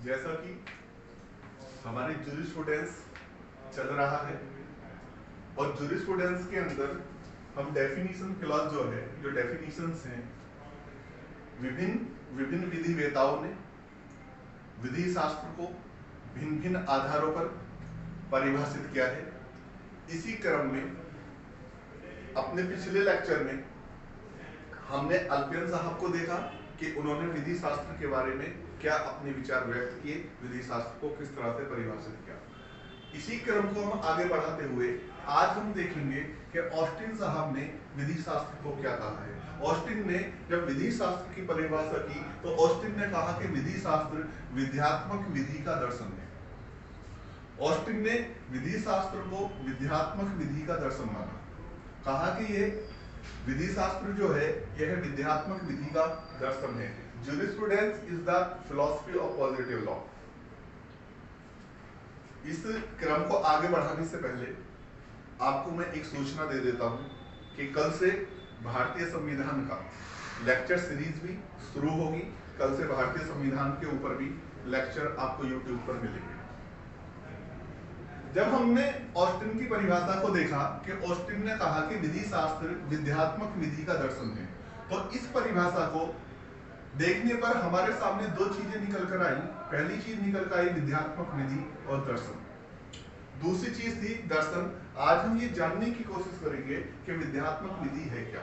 जैसा कि हमारी जूरिस्प्रूडेंस चल रहा है और जूरिस्प्रूडेंस के अंदर हम डेफिनेशन क्लॉज जो है, जो डेफिनेशंस हैं, विभिन्न विभिन्न विधिवेताओं ने विधि शास्त्र को भिन्न भिन्न आधारों पर परिभाषित किया है। इसी क्रम में अपने पिछले लेक्चर में हमने अल्पियन साहब को देखा कि उन्होंने विधि शास्त्र के बारे में क्या अपने विचार व्यक्त किए, विधि शास्त्र को किस तरह से परिभाषित किया। इसी क्रम को हम आगे बढ़ाते हुए आज हम देखेंगे कि ऑस्टिन साहब ने विधि शास्त्र को क्या कहा है। ऑस्टिन ने जब विधि शास्त्र की परिभाषा की तो ऑस्टिन ने कहा कि विधि शास्त्र विध्यात्मक विधि का दर्शन है। ऑस्टिन ने विधि शास्त्र को विध्यात्मक विधि का दर्शन माना, कहा कि ये विधि शास्त्र जो है यह विध्यात्मक विधि का दर्शन है। Jurisprudence is the philosophy of positive law. इस क्रम को आगे बढ़ाने से पहले आपको मैं एक सूचना दे देता हूं कि कल से भारतीय संविधान का लेक्चर सीरीज भी शुरू होगी। कल से भारतीय संविधान के ऊपर भी लेक्चर आपको यूट्यूब पर मिलेंगे। जब हमने ऑस्टिन की परिभाषा को देखा कि ऑस्टिन ने कहा कि विधि शास्त्र विध्यात्मक विधि का दर्शन है, तो इस परिभाषा को देखने पर हमारे सामने दो चीजें निकल कर आई। पहली चीज निकल कर आई विध्यात्मक विधि और दर्शन। दूसरी चीज थी दर्शन। आज हम ये जानने की कोशिश करेंगे कि विध्यात्मक विधि है क्या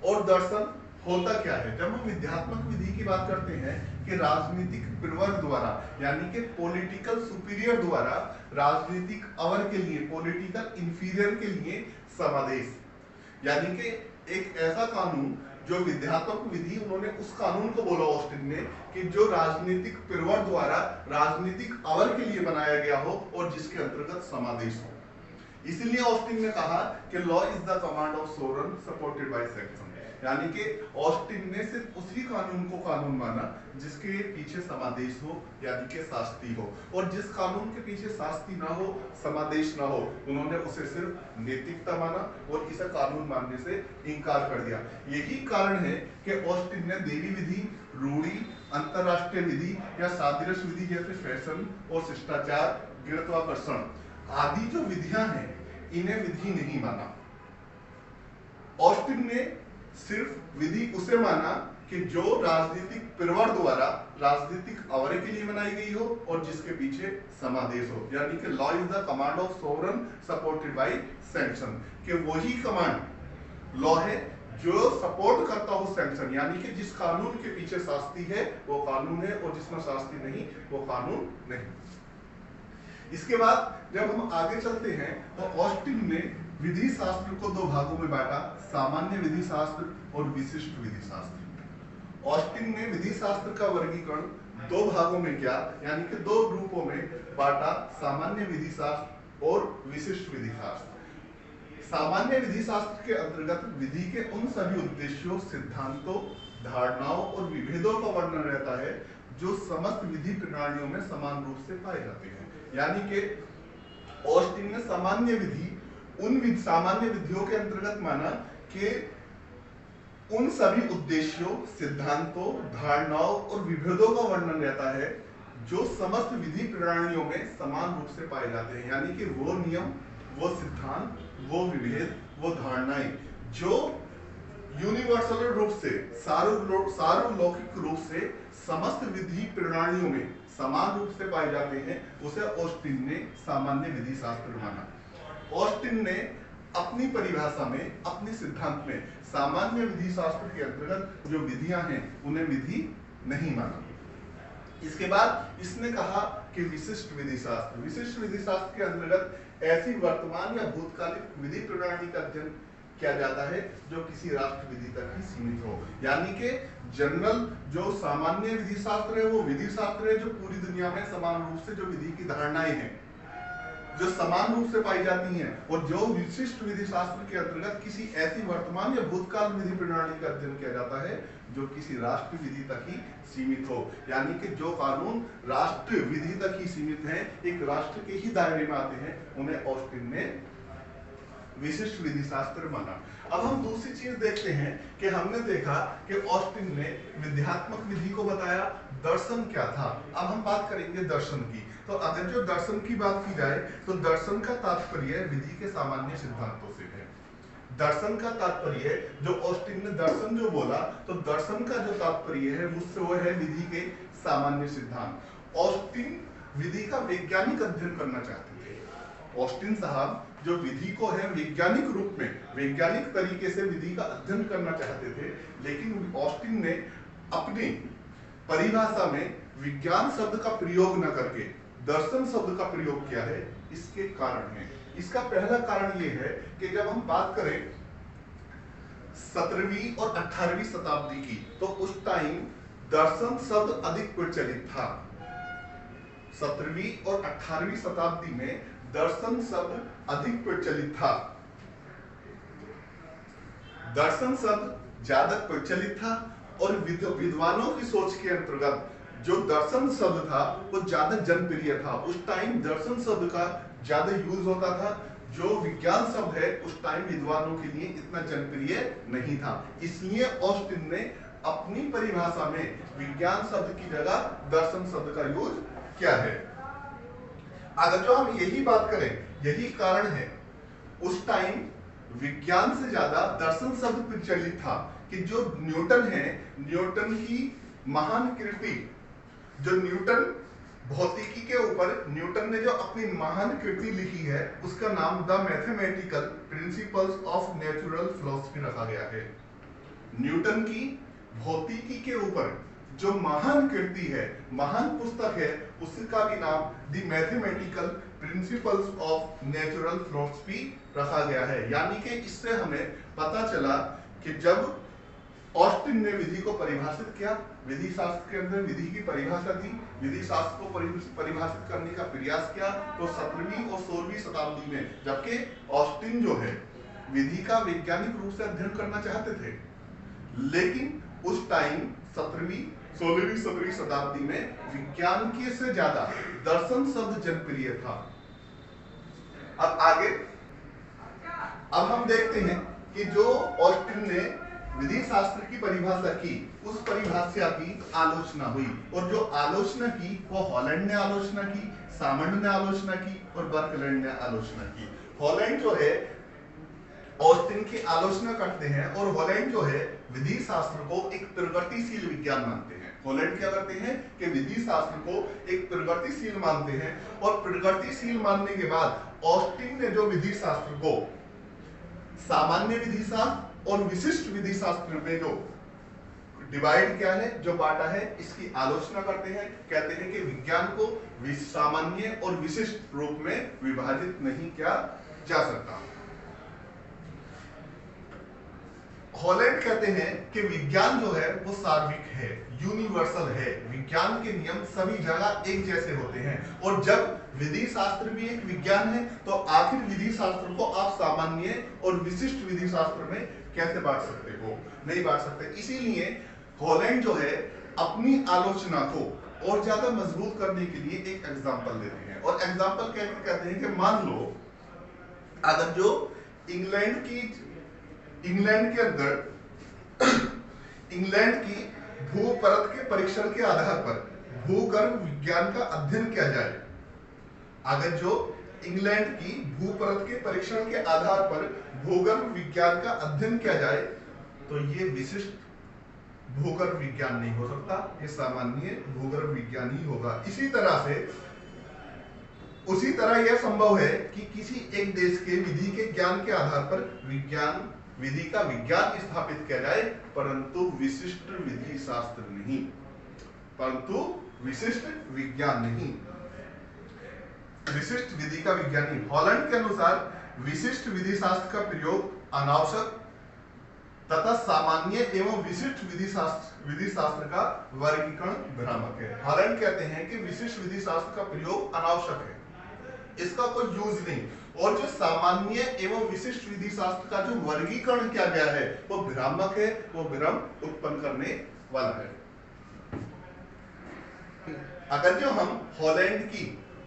और दर्शन होता क्या है। जब हम विध्यात्मक विधि की बात करते हैं कि राजनीतिक प्रवर्ग द्वारा, यानी कि पॉलिटिकल सुपीरियर द्वारा राजनीतिक अवर के लिए, पॉलिटिकल इंफीरियर के लिए समादेश, यानी कि एक ऐसा कानून जो विध्यात्मक विधि, उन्होंने उस कानून को बोला ऑस्टिन ने कि जो राजनीतिक प्रवर्ग द्वारा राजनीतिक अवर के लिए बनाया गया हो और जिसके अंतर्गत समादेश हो। इसलिए ऑस्टिन ने कहा कि law is the command of sovereign supported by sanction, यानी कि ऑस्टिन ने सिर्फ उसी कानून को कानून माना जिसके पीछे समादेश हो, यानी कि शास्ति हो। और जिस कानून के पीछे शास्ति ना हो, समादेश ना हो, उन्होंने उसे सिर्फ नैतिकता माना और इसे कानून मानने से इनकार कर दिया। यही कारण है कि ऑस्टिन ने देवी विधि, रूढ़ी, अंतरराष्ट्रीय विधि या सादृश्य विधि जैसे फैशन और शिष्टाचार, गुरुत्वाकर्षण आदि जो विधियां हैं, इन्हें विधि नहीं माना। ऑस्टिन ने सिर्फ विधि उसे माना कि जो राजनीतिक प्रवर्ग द्वारा राजनीतिक अवर के लिए बनाई गई हो और जिसके पीछे समादेश हो, यानी कि law is the command of sovereign supported by sanction, कि वही कमांड लॉ है जो सपोर्ट करता हो सैंक्शन, यानी कि जिस कानून के पीछे शास्ति है वो कानून है और जिसमें शास्ति नहीं वो कानून नहीं। इसके बाद जब हम आगे चलते हैं तो ऑस्टिन ने विधि शास्त्र को दो भागों में बांटा, सामान्य विधि शास्त्र और विशिष्ट विधि शास्त्र। ऑस्टिन ने विधि शास्त्र का वर्गीकरण दो भागों में किया, यानी कि दो ग्रुपों में बांटा, सामान्य विधि शास्त्र और विशिष्ट विधि शास्त्र। सामान्य विधि शास्त्र के अंतर्गत विधि के उन सभी उद्देश्यों, सिद्धांतों, धारणाओं और विभेदों का वर्णन रहता है जो समस्त विधि प्रणालियों में समान रूप से पाए जाते हैं। यानी कि ऑस्टिन ने सामान्य विधि उन सामान्य विधियों के अंतर्गत माना कि उन सभी उद्देश्यों, सिद्धांतों, धारणाओं और विभेदों का वर्णन रहता है जो समस्त विधि प्रणालियों में समान रूप से पाए जाते हैं। यानी कि वो नियम, वो सिद्धांत, वो विभेद, वो धारणाएं जो यूनिवर्सल रूप से, सार्वलौकिक रूप से समस्त विधि प्रणालियों में समान रूप से पाए जाते हैं, उसे ऑस्टिन ने सामान्य विधि शास्त्र माना। ऑस्टिन ने अपनी परिभाषा में, अपने सिद्धांत में सामान्य विधि शास्त्र के अंतर्गत जो विधियां हैं उन्हें विधि नहीं माना। इसके बाद इसने कहा कि विशिष्ट विधि शास्त्र, विशिष्ट विधि शास्त्र के अंतर्गत ऐसी वर्तमान या भूतकालिक विधि प्रणाली का अध्ययन किया जाता है जो किसी राष्ट्र विधि तक ही सीमित हो। यानी कि जनरल जो सामान्य विधि शास्त्र है वो विधि शास्त्र है जो पूरी दुनिया में समान रूप से जो विधि की धारणाएं हैं जो समान रूप से पाई जाती हैं, और जो विशिष्ट विधि शास्त्र के अंतर्गत किसी ऐसी वर्तमान या भूतकाल विधि प्रणाली का अध्ययन किया जाता है जो किसी राष्ट्र विधि तक ही सीमित हो। यानी कि जो कानून राष्ट्र विधि तक ही सीमित हैं, एक राष्ट्र के ही दायरे में आते हैं, उन्हें ऑस्टिन ने विशिष्ट विधि शास्त्र माना। अब हम दूसरी चीज देखते हैं कि हमने देखा कि ऑस्टिन ने विध्यात्मक विधि को बताया, दर्शन क्या था। अब हम बात करेंगे दर्शन की। तो अगर जो दर्शन की बात की जाए तो दर्शन का तात्पर्य विधि के सामान्य सिद्धांतों से है। दर्शन का तात्पर्य जो ऑस्टिन ने दर्शन जो बोला, तो दर्शन का जो तात्पर्य है उससे वो है विधि के सामान्य सिद्धांत। ऑस्टिन विधि का वैज्ञानिक अध्ययन करना चाहते थे। ऑस्टिन साहब जो विधि को है वैज्ञानिक रूप में, वैज्ञानिक तरीके से विधि का अध्ययन करना चाहते थे, लेकिन ऑस्टिन ने अपनी परिभाषा में विज्ञान शब्द का प्रयोग न करके दर्शन शब्द का प्रयोग किया है। इसके कारण है, इसका पहला कारण यह है कि जब हम बात करें 17वीं और 18वीं शताब्दी की, तो उस टाइम दर्शन शब्द अधिक प्रचलित था। 17वीं और 18वीं शताब्दी में दर्शन शब्द अधिक प्रचलित था, दर्शन शब्द ज्यादा प्रचलित था और विद्वानों की सोच के अंतर्गत जो दर्शन शब्द था वो ज्यादा जनप्रिय था। उस टाइम दर्शन शब्द का ज्यादा यूज होता था, जो विज्ञान शब्द है उस टाइम विद्वानों के लिए इतना जनप्रिय नहीं था। इसलिए ऑस्टिन ने अपनी परिभाषा में विज्ञान शब्द की जगह दर्शन शब्द का यूज किया है। अगर जो हम यही बात करें, यही कारण है उस टाइम विज्ञान से ज्यादा दर्शन शब्द प्रचलित था कि जो न्यूटन है, न्यूटन की महान कृति, जो न्यूटन भौतिकी के ऊपर न्यूटन ने जो अपनी महान कृति लिखी है उसका नाम the mathematical principles of natural philosophy रखा गया है। न्यूटन की भौतिकी के ऊपर जो महान कृति है, महान पुस्तक है, उसका भी नाम the mathematical principles of natural philosophy रखा गया है। यानी कि इससे हमें पता चला कि जब ऑस्टिन ने विधि को परिभाषित किया, विधि शास्त्र के अंदर विधि की परिभाषा दी, विधि शास्त्र को परिभाषित करने का प्रयास किया, तो 17वीं और 16वीं शताब्दी में, जबकि ऑस्टिन जो है विधि का वैज्ञानिक रूप से अध्ययन करना चाहते थे, लेकिन उस टाइम 17वीं 17वीं शताब्दी में विज्ञान के से ज्यादा दर्शन शब्द जनप्रिय था। अब आगे अब हम देखते हैं कि जो ऑस्टिन ने विधि शास्त्र की परिभाषा की, उस परिभाषा की आलोचना हुई, और जो आलोचना की वो हॉलैंड ने आलोचना की, सामंड ने आलोचना की और बर्कलैंड ने आलोचना की। हॉलैंड जो है ऑस्टिन की आलोचना करते हैं, और हॉलैंड जो है विधि शास्त्र को एक प्रगतिशील विज्ञान मानते हैं। हॉलैंड क्या करते हैं कि विधि शास्त्र को एक प्रगतिशील मानते हैं, और प्रगतिशील मानने के बाद ऑस्टिन ने जो विधि शास्त्र को सामान्य विधि शास्त्र और विशिष्ट विधि शास्त्र में जो डिवाइड किया है, जो बांटा है, इसकी आलोचना करते हैं। कहते हैं कि विज्ञान को सामान्य और विशिष्ट रूप में विभाजित नहीं किया जा सकता। हॉलैंड कहते हैं कि विज्ञान जो है वो सार्वत्रिक है, यूनिवर्सल है, विज्ञान के नियम सभी जगह एक जैसे होते हैं। और जब विधि शास्त्र भी एक विज्ञान है, तो आखिर विधि शास्त्र को आप सामान्य और विशिष्ट विधि शास्त्र में कैसे बांट सकते हो? नहीं बांट सकते। इसीलिए हॉलैंड जो है अपनी आलोचना को और ज्यादा मजबूत करने के लिए एक एग्जाम्पल देते हैं, और एग्जाम्पल कहते हैं कि मान लो अगर जो इंग्लैंड के अंदर इंग्लैंड की भूपरत के परीक्षण के आधार पर भूगर्भ विज्ञान का अध्ययन किया जाए, अगर जो इंग्लैंड की भूपरत के परीक्षण के आधार पर भूगर्भ विज्ञान का अध्ययन किया जाए, तो ये विशिष्ट भूगर्भ विज्ञान नहीं हो सकता, ये सामान्य भूगर्भ विज्ञान ही होगा। उसी तरह यह संभव है कि किसी एक देश के विधि के ज्ञान के आधार पर विधि का विज्ञान स्थापित किया जाए, परंतु विशिष्ट विधि शास्त्र नहीं, परंतु विशिष्ट विज्ञान नहीं, विशिष्ट विधि का विज्ञान नहीं। हॉलैंड के अनुसार विशिष्ट विधि शास्त्र का प्रयोग अनावश्यक तथा सामान्य एवं विशिष्ट विधि शास्त्र का वर्गीकरण भ्रामक है। हॉलैंड कहते हैं कि विशिष्ट विधि शास्त्र का प्रयोग अनावश्यक है, इसका कोई यूज नहीं, और जो सामान्य एवं विशिष्ट विधि शास्त्र का जो वर्गीकरण किया गया है वो भ्रामक है, वो भ्रम उत्पन्न करने वाला है। अगर जो हम हॉलैंड की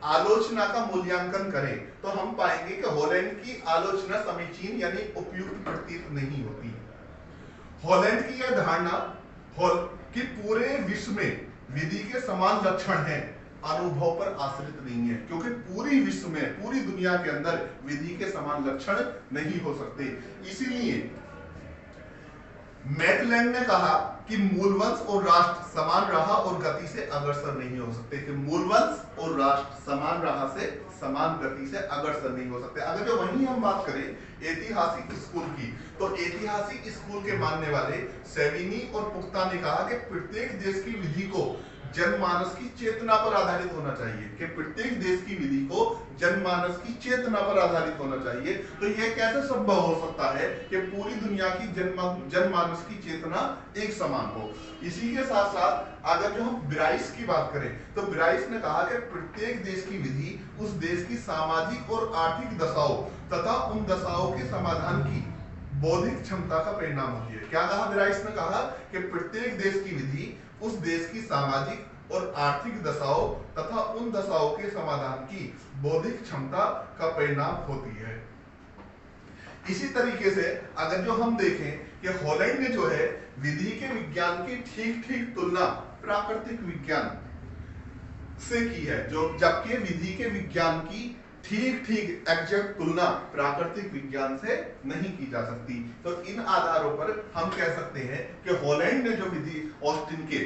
आलोचना का मूल्यांकन करें तो हम पाएंगे कि हॉलैंड की आलोचना समीचीन यानी उपयुक्त प्रतीत नहीं होती। हॉलैंड की यह धारणा कि पूरे विश्व में विधि के समान लक्षण हैं अनुभव पर आश्रित नहीं है, क्योंकि पूरी विश्व में, पूरी दुनिया के अंदर विधि के समान लक्षण नहीं हो सकते। इसीलिए मैटलैंड ने कहा कि मूलवंश और राष्ट्र समान राह और गति से अग्रसर नहीं हो सकते, कि मूलवंश और राष्ट्र समान राह से, समान गति से अग्रसर नहीं हो सकते। अगर जो वहीं हम बात करें ऐतिहासिक स्कूल की, तो ऐतिहासिक स्कूल के मानने वाले सेविनी और पुख्ता ने कहा कि प्रत्येक देश की विधि को जनमानस की चेतना पर आधारित होना चाहिए, कि प्रत्येक देश की विधि को जनमानस की चेतना पर आधारित होना चाहिए। तो यह कैसे संभव हो सकता है कि पूरी दुनिया की जनमानस की चेतना एक समान हो। इसी के साथ साथ अगर जो हम ब्राइस की बात करें तो ब्राइस ने कहा कि प्रत्येक देश की विधि उस देश की सामाजिक और आर्थिक दशाओं तथा उन दशाओं के समाधान की बौद्धिक क्षमता का परिणाम होती है। क्या कहा ब्राइस ने? कहा कि प्रत्येक देश की विधि उस देश की सामाजिक और आर्थिक दशाओं तथा उन दशाओं के समाधान की बौद्धिक क्षमता का परिणाम होती है। इसी तरीके से अगर जो हम देखें कि हॉलैंड ने जो है विधि के विज्ञान की ठीक ठीक तुलना प्राकृतिक विज्ञान से की है, जो जबकि विधि के विज्ञान की ठीक ठीक एग्जैक्ट तुलना प्राकृतिक विज्ञान से नहीं की जा सकती। तो इन आधारों पर हम कह सकते हैं कि हॉलैंड ने जो विधि ऑस्टिन के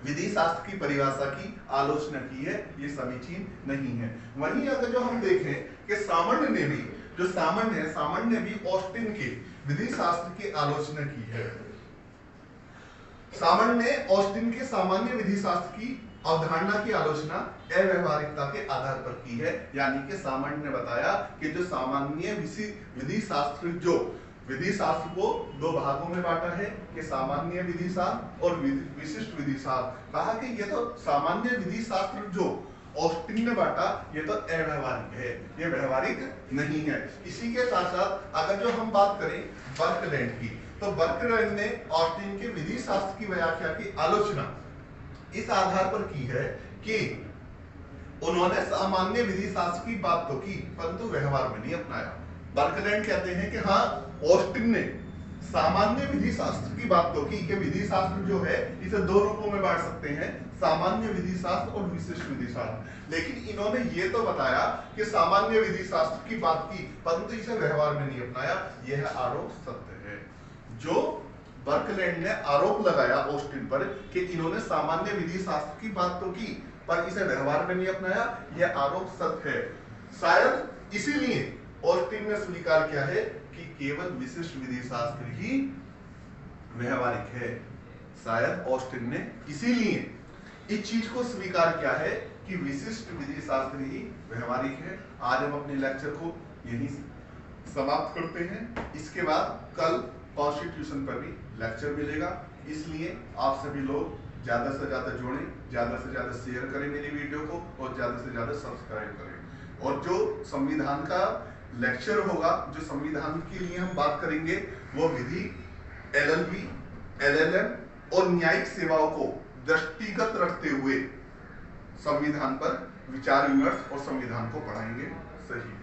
विधि शास्त्र की परिभाषा की आलोचना की है, ये समीचीन नहीं है। वहीं अगर जो हम देखें कि सामान्य ने भी, जो सामान्य है, सामान्य ने भी ऑस्टिन के विधि शास्त्र की आलोचना की है। सामान्य ने ऑस्टिन के सामान्य विधि शास्त्र की अवधारणा की आलोचना अव्यवहारिकता के आधार पर की है। यानी कि सामान्य ने बताया कि जो सामान्य विधि शास्त्र, जो विधि शास्त्र को दो भागों में बांटा है कि सामान्य विधि शास्त्र और विशिष्ट विधि शास्त्र। कहा कि ये तो सामान्य विधि शास्त्र जो ऑस्टिन ने बांटा, ये तो अव्यवहारिक है, ये व्यवहारिक नहीं है। इसी के साथ साथ अगर जो हम बात करें बर्कलैंड की, तो बर्कलैंड ने ऑस्टिन के विधि शास्त्र की व्याख्या की आलोचना इस आधार पर की है कि उन्होंने सामान्य विधि शास्त्र की बात तो की परंतु व्यवहार में नहीं अपनाया। बर्कलैंड कहते हैं कि हाँ, ऑस्टिन ने सामान्य विधि शास्त्र की बात तो की कि विधि शास्त्र जो है इसे दो रूपों में बांट सकते हैं, सामान्य विधि शास्त्र और विशिष्ट विधि शास्त्र। लेकिन इन्होंने ये तो बताया कि सामान्य विधि शास्त्र की बात की परंतु इसे व्यवहार में नहीं अपनाया। यह आरोप सत्य है। जो बर्कलैंड ने आरोप लगाया ऑस्टिन पर कि इन्होंने सामान्य विधि शास्त्र की बात तो की पर इसे व्यवहार में नहीं अपनाया, यह आरोप सत्य है। शायद इसीलिए ऑस्टिन ने स्वीकार किया है कि केवल विशिष्ट विधि शास्त्र ही व्यवहारिक है। शायद ऑस्टिन ने इसीलिए इस चीज को स्वीकार किया है कि विशिष्ट विधि शास्त्र ही व्यवहारिक है। आज हम अपने लेक्चर को यहीं समाप्त करते हैं। इसके बाद कल कॉन्स्टिट्यूशन पर भी लेक्चर मिलेगा, इसलिए आप सभी लोग ज्यादा से ज्यादा जोड़ें, ज्यादा से ज्यादा शेयर करें मेरी वीडियो को और ज्यादा से ज्यादा सब्सक्राइब करें। और जो संविधान का लेक्चर होगा, जो संविधान के लिए हम बात करेंगे, वो विधि, LLB, LLM और न्यायिक सेवाओं को दृष्टिगत रखते हुए संविधान पर विचार विमर्श और संविधान को पढ़ाएंगे। सही।